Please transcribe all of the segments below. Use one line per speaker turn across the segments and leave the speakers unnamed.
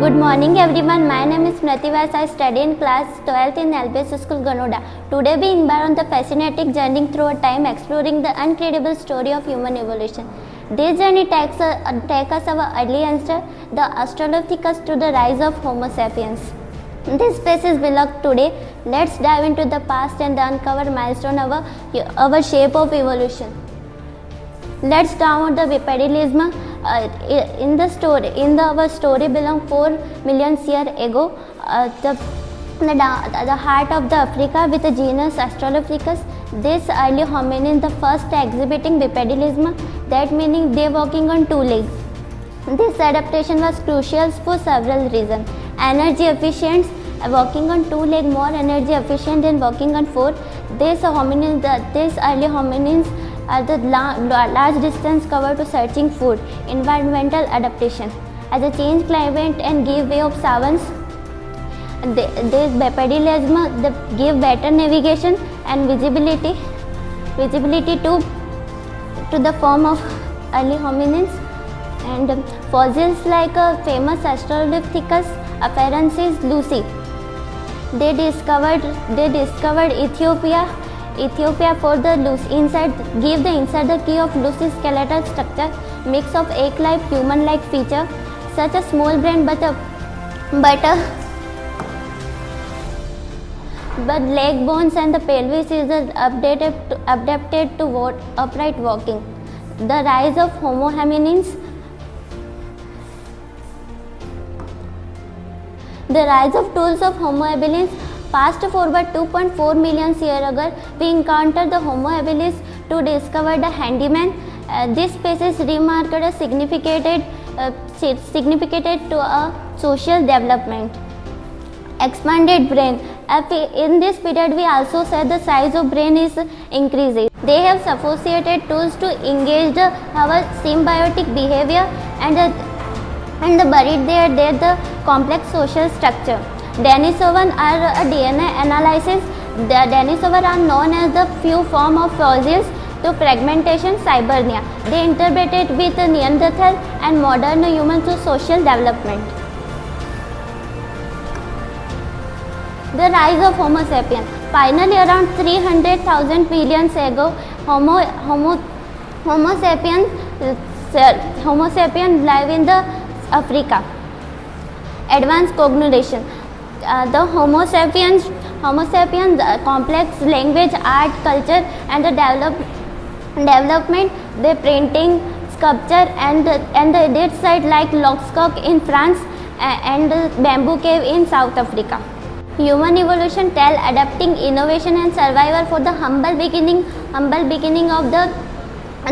Good morning everyone, my name is Smriti Vyas. I study in class 12th in LPS School Ganoda. Today we embark on the fascinating journey through time exploring the incredible story of human evolution. This journey takes us our early ancestor, the Australopithecus, to the rise of Homo sapiens. This species belongs today. Let's dive into the past and uncover milestone of our shape of evolution. Let's download the bipedalism. Our story belong 4 million years ago. The heart of the Africa with the genus Australopithecus. This early hominin, the first exhibiting bipedalism, that meaning they walking on 2 legs. This adaptation was crucial for several reasons. Energy efficient, walking on 2 legs more energy efficient than walking on 4. These early hominins are the large distance covered to searching food. Environmental adaptation, as a change climate and give way of savans. This bipedalism give better navigation and visibility to the form of early hominins. And fossils like famous Australopithecus afarensis Lucy. They discovered Ethiopia for the Lucy inside the key of Lucy's skeletal structure, mix of ape-like human-like feature, such a small brain but leg bones and the pelvis is adapted to upright walking. The rise of Homo hominins. The rise of tools of Homo habilis. Fast forward 2.4 million years ago, we encountered the Homo habilis to discover the handyman. This species remarked a significant to a social development. Expanded brain. In this period, we also said the size of brain is increasing. They have associated tools to engage our symbiotic behavior and buried there the complex social structure. Denisovans are a DNA analysis. The Denisovans are known as the few form of fossils to fragmentation Cybernia. They interbreeded with Neanderthal and modern humans to social development. The rise of Homo sapiens. Finally, around 300,000 billion ago, Homo sapiens live in the Africa. Advanced cognition. The Homo sapiens complex language, art, culture, and the development. The printing, sculpture, and the dead site like Loxcock in France and the bamboo cave in South Africa. Human evolution tell adapting, innovation, and survival for the humble beginning of the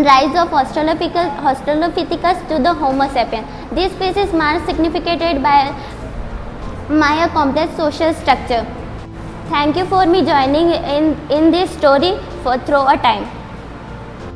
rise of Australopithecus to the Homo sapiens. This species marks significated by a complex social structure. Thank you for me joining in this story through a time.